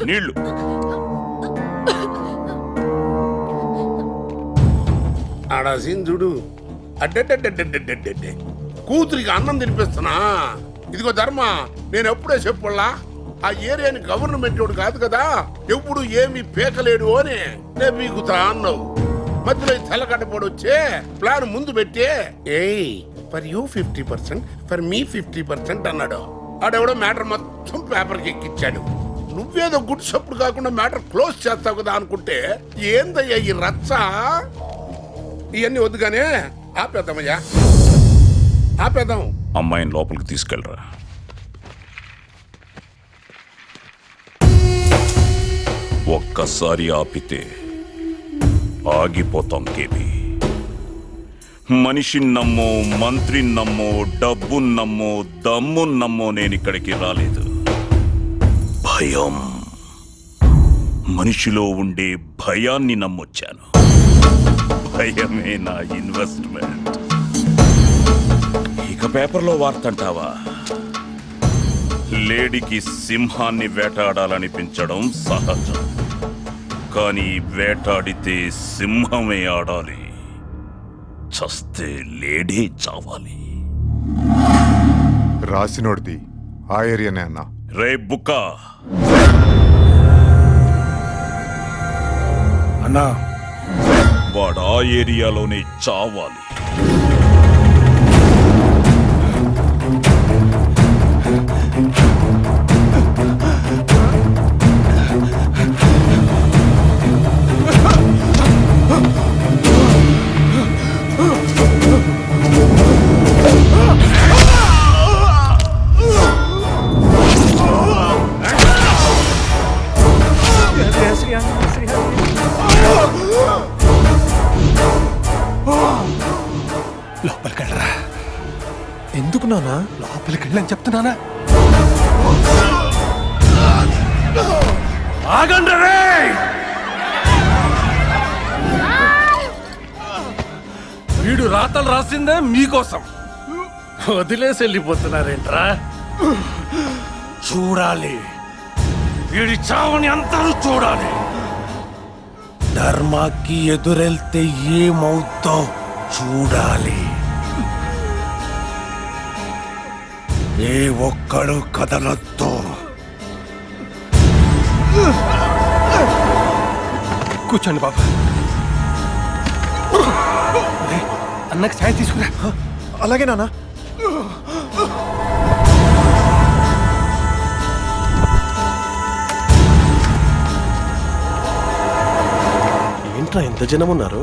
నీళ్లు. ఆడాసిందుడు అడ్డడ్డడ్డడ్డడ్డడ్డే కూతురికి అన్నం తినిపిస్తున్నా. ఇదిగో ధర్మ, నేను ఎప్పుడే చెప్పుల్లా ఆ ఏరియాని గవర్నమెంట్ వాడు కాదు కదా, ఎప్పుడు ఏమి పీకలేడు అని నేను పీకుతా అన్నావు. మధ్యలో తెల్లగడ్డపోడు వచ్చే ప్లాన్ ముందు పెట్టే ఫర్ యూ 50%, ఫర్ మీ 50% అన్నాడు. ఆడెవడో మ్యాటర్ మొత్తం పేపర్కి ఎక్కిచ్చాడు. నువ్వేదో గుడ్ సప్పుడు కాకుండా మ్యాటర్ క్లోజ్ చేస్తావు కదా అనుకుంటే ఏందయ్యా ఈ రచ్చ? ఇవన్నీ వద్దుగానే ఆపేద్దామయ్యా, ఆపేద్దాం. అమ్మాయిని లోపలికి తీసుకెళ్ళరా. ఒక్కసారి ఆపితే ఆగిపోతాం కేబీ. మనిషిని నమ్మో, మంత్రిని నమ్మో, డబ్బుని నమ్మో, దమ్ముని నమ్మో నేను ఇక్కడికి రాలేదు. భయం, మనిషిలో ఉండే భయాన్ని నమ్మొచ్చాను. భయమే నా ఇన్వెస్ట్మెంట్. ఇక పేపర్లో వార్త అంటావా? లేడీకి సింహాన్ని వేటాడాలనిపించడం సహజం, కానీ వేటాడితే సింహమే ఆడాలి, చస్తే లేడీ చావాలి. రాసినోడిది ఆ ఏరియానే అన్నా. రే బుక్కా అన్నా, వాడు ఆ ఏరియాలోనే చావాలి. లోపలికి వెళ్ళరా. ఎందుకు నానా? లోపలికి వెళ్ళని చెప్తున్నానా? ఆగండి రే! వీడు రాతలు రాసిందే మీకోసం, వదిలేసి వెళ్ళిపోతున్నారేంట్రా? చూడాలి, వీడి చావుని అందరూ చూడాలి. ధర్మాకి ఎదురెళ్తే ఏమవుతో చూడాలి. ఏ ఒక్కడు కదలొద్దు. కూర్చోండి బాబా. అన్నకి ఛాయ్ తీసుకురా. అలాగే నాన్న. ఏంట్రా ఎంత జనం ఉన్నారు?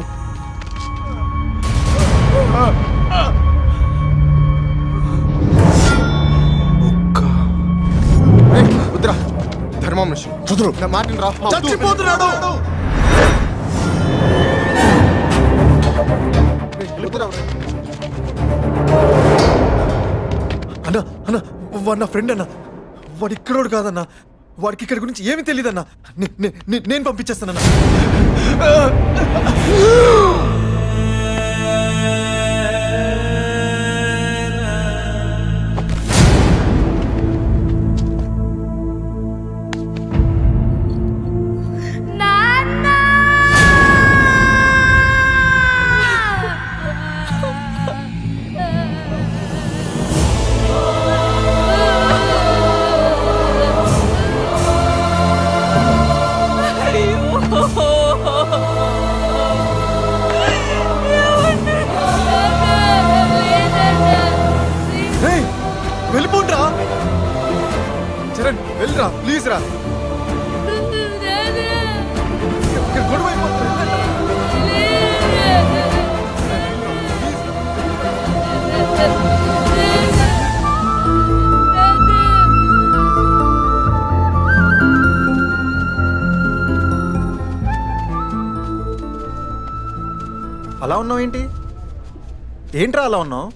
వద్దురా, ధర్మం మనిషి కుదురు నా మాటని రా. చచ్చిపోతున్నాడు. అన్నా అన్నా, వాడు నా ఫ్రెండ్ అన్నా. వాడు ఇక్కడోడు కాదన్నా. వాడికి ఇక్కడ గురించి ఏమీ తెలియదన్నా. నేను పంపించేస్తానన్నా. వెళ్ళిపోండ్రా. చరణ్ వెళ్ళిరా ప్లీజ్ రా. గొడవ అలా ఉన్నావు ఏంటి? ఏంట్రా అలా ఉన్నావు?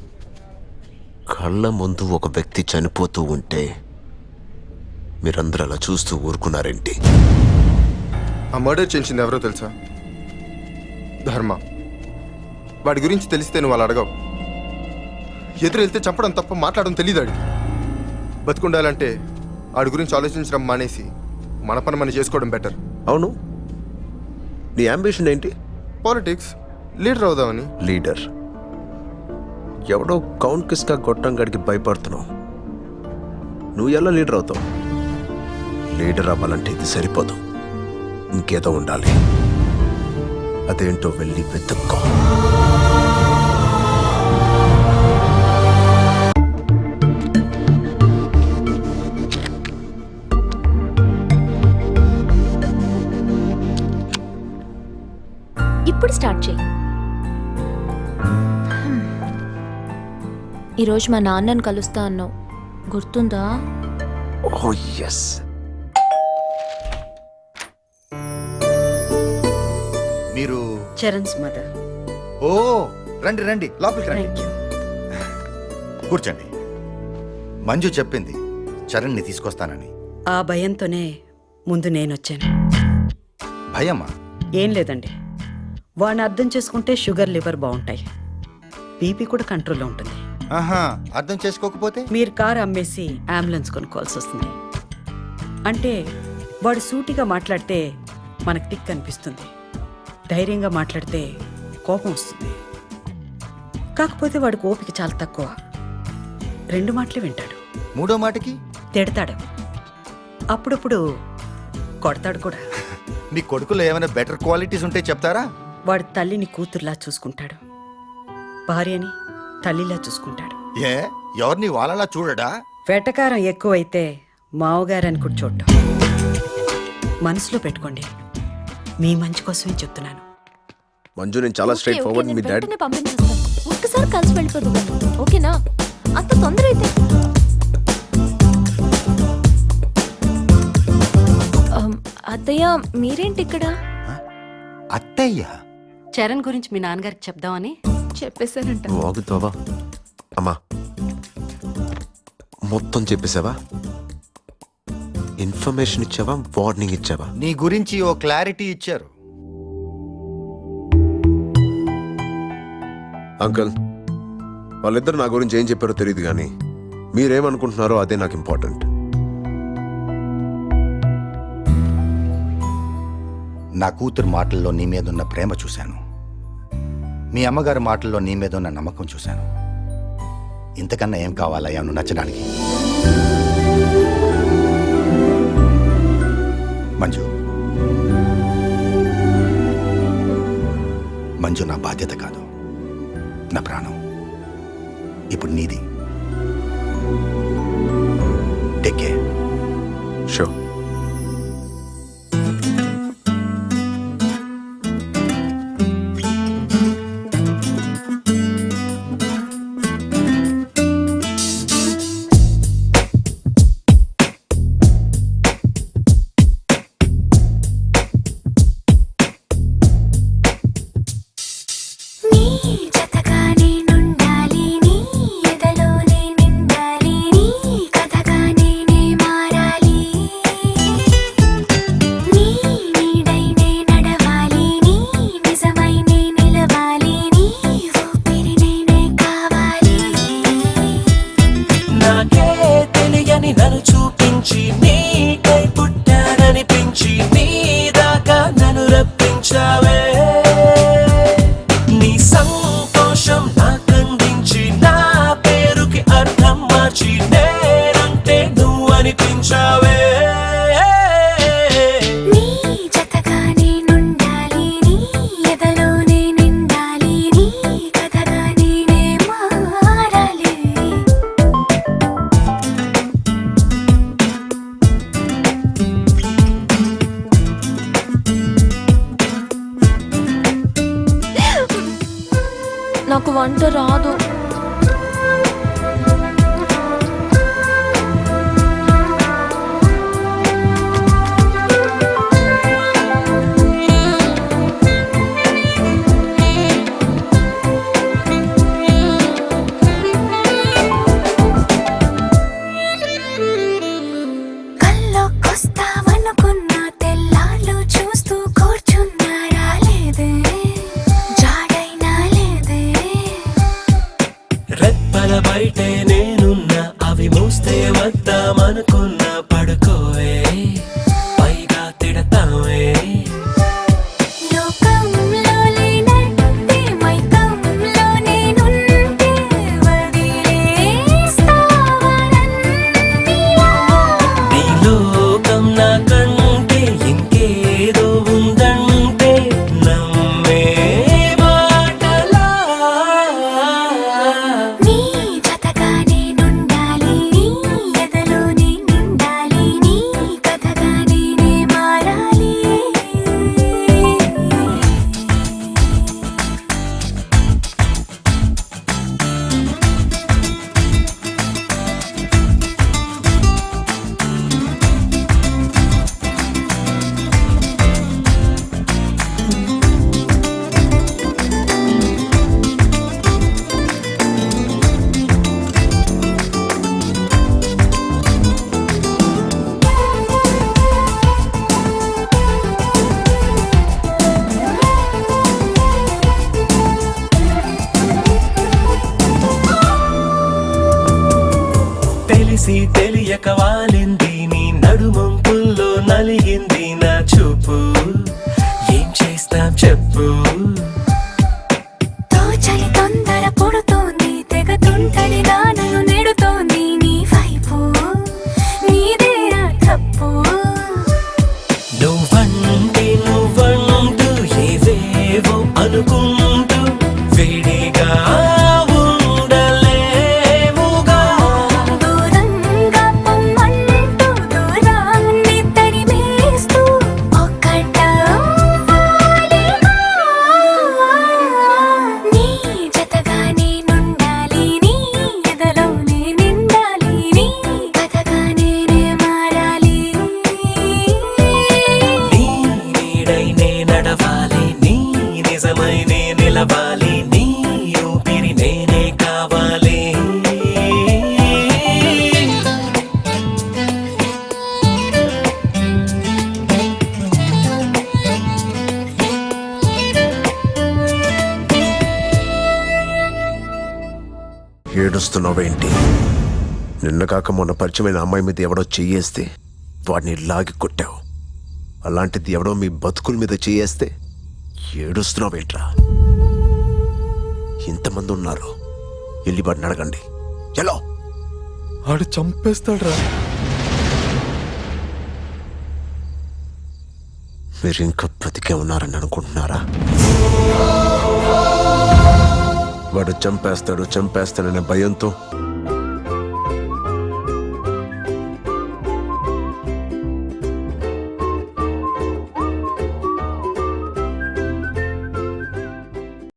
కళ్ళ ముందు ఒక వ్యక్తి చనిపోతూ ఉంటే మీరందరూ అలా చూస్తూ ఊరుకున్నారేంటి? ఆ మర్డర్ చేయించింది ఎవరో తెలుసా? ధర్మ. వాడి గురించి తెలిస్తే నువ్వు వాళ్ళు అడగవు. ఎదురు వెళ్తే చంపడం తప్ప మాట్లాడడం తెలియదు. ఆడికి బతుకుండాలంటే ఆడి గురించి ఆలోచించడం మానేసి మన పని మనం చేసుకోవడం బెటర్. అవును, నీ అంబిషన్ ఏంటి? పాలిటిక్స్ లీడర్ అవుదామని. లీడర్? ఎవడో కౌంట్ కిస్కా గొట్టం గడికి భయపడుతున్నావు. నువ్వు ఎలా లీడర్ అవుతావు? లీడర్ అవ్వాలంటే ఇది సరిపోదు, ఇంకేదో ఉండాలి. అదేంటో వెళ్ళి వెతుక్కో. ఇప్పుడు స్టార్ట్ చేయి. ఈరోజు మా నాన్నని కలుస్తా అన్నావు, గుర్తుందా? ఓ ఎస్. మీరు చరణ్స్ మదర్. ఓ రండి రండి లోపలికి రండి. Thank you. కూర్చోండి. మంజు చెప్పింది చరణ్ని తీసుకొస్తానని. ఆ భయంతోనే ముందు నేనొచ్చాను. భయమా? ఏం లేదండి, వాడిని అర్థం చేసుకుంటే షుగర్ లివర్ బాగుంటాయి, బీపీ కూడా కంట్రోల్లో ఉంటుంది. ఆహా, అర్థం చేసుకోకపోతే? మీరు కారు అమ్మేసి అంబులెన్స్ కొనుక్కోవాల్సి వస్తుంది. అంటే వాడు సూటిగా మాట్లాడితే మనకు టిక్ అనిపిస్తుంది, ధైర్యంగా మాట్లాడితే కోపం వస్తుంది. కాకపోతే వాడికి ఓపిక చాలా తక్కువ, 2 మాటలే వింటాడు. మూడో మాటకి తిడతాడు, అప్పుడప్పుడు కొడతాడు కూడా. మీ కొడుకులో ఏమైనా బెటర్ క్వాలిటీస్ ఉంటే చెప్తారా? వాడు తల్లిని కూతుర్లా చూసుకుంటాడు, భార్యని తల్లిలా చూసుకుంటాడు. ఏ ఎవరిని వాళ్ళలా చూడడా? వెటకారం ఎక్కువైతే మావగారని కూడా చూడటం. మనసులో పెట్టుకోండి, మీ మంచి కోసమే చెప్తున్నాను. మంజు, నేను చాలా స్ట్రైట్ ఫార్వర్డ్. మీ డాడ్ వెంటనే పంపించేస్తాను, ఒక్కసారి కలిసి వెళ్ళిపోదు కానీ, ఓకేనా? అంత తొందర అయితే అత్తయ్య మీరేంటి ఇక్కడ? అత్తయ్య? చరణ్ గురించి మీ నాన్నగారికి చెప్దామని చెప్పేశారంట. వాగుతావా అమ్మా? మొత్తం చెప్పేసావా? ఇన్ఫర్మేషన్ ఇచ్చావా? వార్నింగ్ ఇచ్చావా? నీ గురించి ఓ క్లారిటీ ఇచ్చారు. అంకుల్, వాళ్ళిద్దరు నా గురించి ఏం చెప్పారో తెలియదు, కానీ మీరేమనుకుంటున్నారో అదే నాకు ఇంపార్టెంట్. నా కూతురు మాటల్లో నీ మీద ఉన్న ప్రేమ చూశాను, మీ అమ్మగారి మాటల్లో నీ మీద ఉన్న నమ్మకం చూశాను. ఇంతకన్నా ఏం కావాలయ్యా నువ్వు నచ్చడానికి? మంజు, మంజు నా బాధ్యత కాదు, నా ప్రాణం. ఇప్పుడు నీది. Take care. షో. నన్ను చూపించి నీకై పుట్టాననిపించి నీ దాకా నన్ను రప్పించావే. నీ సంతోషం నాకందించి నా పేరుకి అర్థం మార్చి నేనంటే నువ్వు అనిపించావే. నాకు వంట రాదు. అలిగింది నా చూపు ఏం చేస్తాం చెప్పు చలి తొందర పొడుతోంది తెగ తుంటరి నన్ను నెడుతోంది నీ వైపు నీదే ఆ తప్పు నువ్వంటూ ఏవేవో అనుకుంటూ వేడిగా ఉండలేముగా దూరంగా పొమ్మంటూ దూరాన్ని తరిమేస్తూ ఒక్కటవ్వాలిగా. నీ జతగా నేనుండాలి నీ ఎదలోనే నిండాలి నీ కథగా నేనే మారాలి నీ నీడై నే నడవాలి నీ నిజమై నే నిలవాలి నీ ఊపిరి నేనే కావాలి ఏడుస్తున్నావేంటి? నిన్న కాక మొన్న పరిచయమైన అమ్మాయి మీద ఎవడో చెయ్యేస్తే వాడిని లాగి కొట్టావు. అలాంటిది ఎవడో మీ బతుకుల మీద చెయ్యేస్తే ఏడుస్తున్నావేంట్రా? ఇంతమంది ఉన్నారు, వెళ్ళి వాడిని అడగండి. ఎలా ఆడు చంపేస్తాడ్రా. మీరు ఇంకా బ్రతికే ఉన్నారని అనుకుంటున్నారా? వాడు చంపేస్తాడనే భయంతో